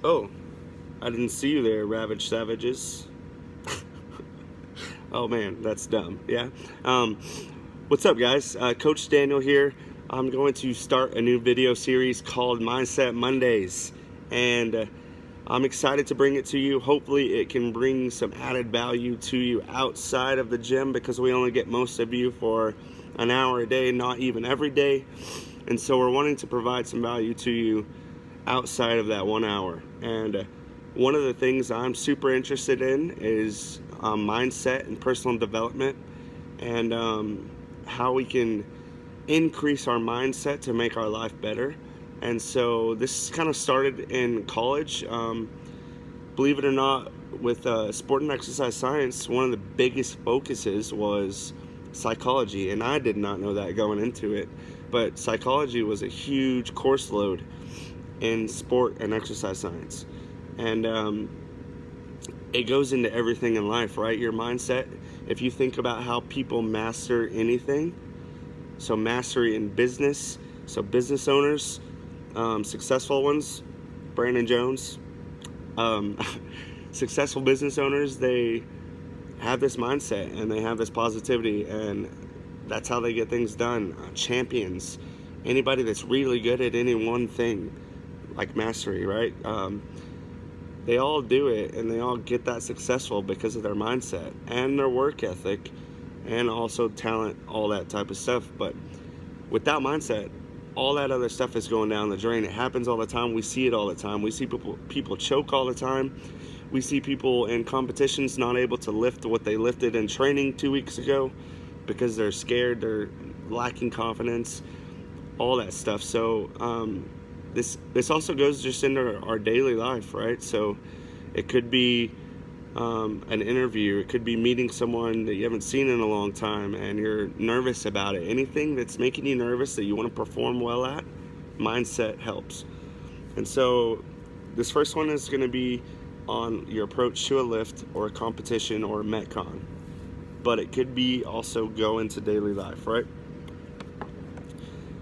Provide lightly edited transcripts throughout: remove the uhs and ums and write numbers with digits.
Oh, I didn't see you there, Ravage Savages. Oh man, that's dumb. Yeah. Um, what's up, guys? Coach Daniel here. I'm going to start a new video series called Mindset Mondays, and I'm excited to bring it to you. Hopefully, it can bring some added value to you outside of the gym, because we only get most of you for an hour a day, not even every day. And so we're wanting to provide some value to you outside of that 1 hour. And one of the things I'm super interested in is mindset and personal development, and how we can increase our mindset to make our life better. And so this kind of started in college. Believe it or not, with sport and exercise science, one of the biggest focuses was psychology, and I did not know that going into it. But psychology was a huge course load in sport and exercise science, and it goes into everything in life, right? Your mindset. If you think about how people master anything, so mastery in business, so business owners, successful ones, Brandon Jones, successful business owners, they have this mindset and they have this positivity, and that's how they get things done. Champions, anybody that's really good at any one thing, like mastery, right? They all do it, and they all get that successful because of their mindset and their work ethic, and also talent, all that type of stuff. But without mindset, all that other stuff is going down the drain. It happens all the time. We see it all the time. We see people choke all the time. We see people in competitions not able to lift what they lifted in training 2 weeks ago because they're scared, they're lacking confidence, all that stuff. So this also goes just into our daily life, right? So it could be an interview, it could be meeting someone that you haven't seen in a long time and you're nervous about it. Anything that's making you nervous that you want to perform well at, mindset helps. And so this first one is going to be on your approach to a lift or a competition or a Metcon, but it could be also go into daily life, right?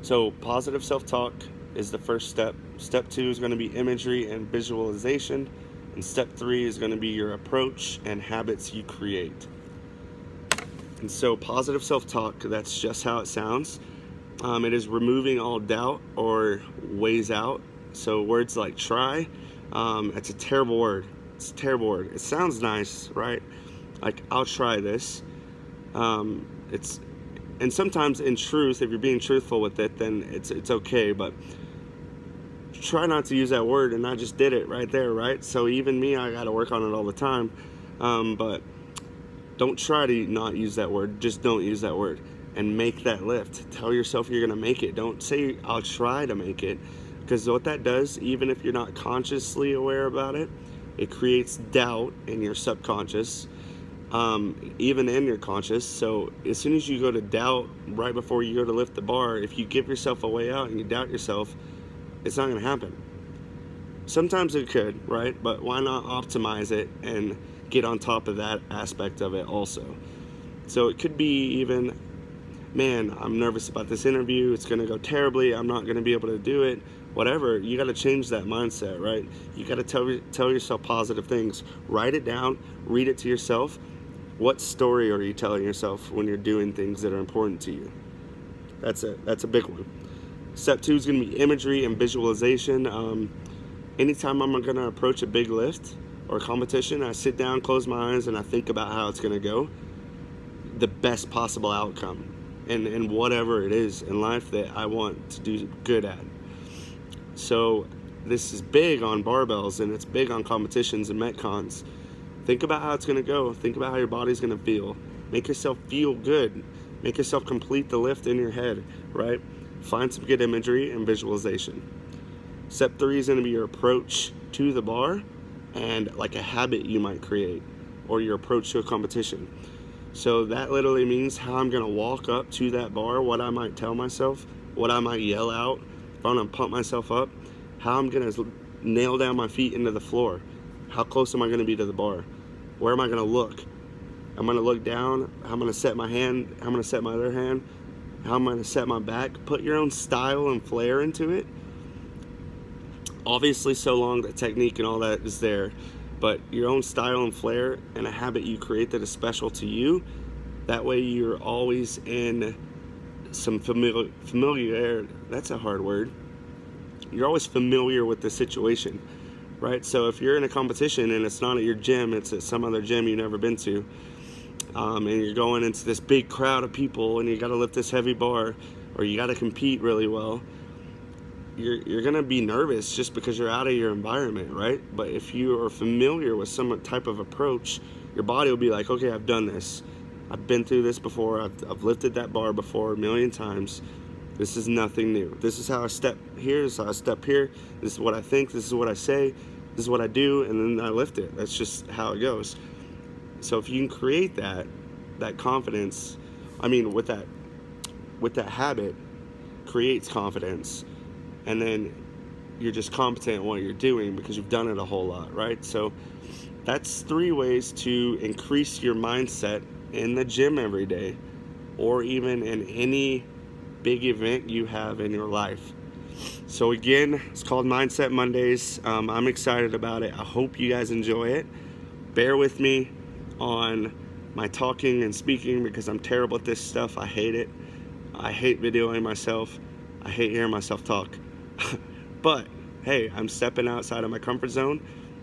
So positive self-talk is the first step. Step 2 is going to be imagery and visualization, and step 3 is going to be your approach and habits you create. And so positive self-talk, that's just how it sounds. It is removing all doubt or ways out. So words like try, it's a terrible word. It's a terrible word. It sounds nice, right? Like, I'll try this. And sometimes in truth, if you're being truthful with it, then it's okay. But try not to use that word, and I just did it right there, right? So even me, I got to work on it all the time. But don't try to not use that word. Just don't use that word, and make that lift. Tell yourself you're going to make it. Don't say, I'll try to make it, because what that does, even if you're not consciously aware about it, it creates doubt in your subconscious, even in your conscious. So as soon as you go to doubt right before you go to lift the bar, if you give yourself a way out and you doubt yourself, it's not going to happen. Sometimes it could, right? But why not optimize it and get on top of that aspect of it also? So it could be even, man, I'm nervous about this interview. It's going to go terribly. I'm not going to be able to do it. Whatever. You got to change that mindset, right? You got to tell yourself positive things. Write it down. Read it to yourself. What story are you telling yourself when you're doing things that are important to you? That's a big one. Step 2 is going to be imagery and visualization. Anytime I'm going to approach a big lift or a competition, I sit down, close my eyes, and I think about how it's going to go. The best possible outcome and whatever it is in life that I want to do good at. So this is big on barbells, and it's big on competitions and Metcons. Think about how it's going to go. Think about how your body's going to feel. Make yourself feel good. Make yourself complete the lift in your head, right? Find some good imagery and visualization. Step 3 is going to be your approach to the bar and like a habit you might create, or your approach to a competition. So that literally means how I'm going to walk up to that bar, what I might tell myself, what I might yell out, if I want to pump myself up, how I'm going to nail down my feet into the floor. How close am I going to be to the bar? Where am I going to look? I'm going to look down. How I'm going to set my hand. How I'm going to set my other hand. How I'm going to set my back. Put your own style and flair into it. Obviously, so long the technique and all that is there, but your own style and flair and a habit you create that is special to you, that way you're always in some familiar, that's a hard word. You're always familiar with the situation, right? So if you're in a competition and it's not at your gym, it's at some other gym you've never been to, and you're going into this big crowd of people and you got to lift this heavy bar, or you got to compete really well, you're going to be nervous just because you're out of your environment, right? But if you are familiar with some type of approach, your body will be like, okay, I've done this. I've been through this before. I've lifted that bar before a million times. This is nothing new. This is how I step here. This is how I step here. This is what I think. This is what I say. This is what I do. And then I lift it. That's just how it goes. So if you can create that confidence, with that habit, creates confidence. And then you're just competent at what you're doing because you've done it a whole lot, right? So that's 3 ways to increase your mindset in the gym every day, or even in any big event you have in your life. So again, it's called Mindset Mondays. I'm excited about it. I hope you guys enjoy it. Bear with me on my talking and speaking because I'm terrible at this stuff. I hate it. I hate videoing myself. I hate hearing myself talk. But hey, I'm stepping outside of my comfort zone,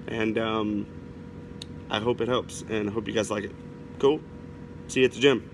and I hope it helps, and I hope you guys like it. Cool. See you at the gym.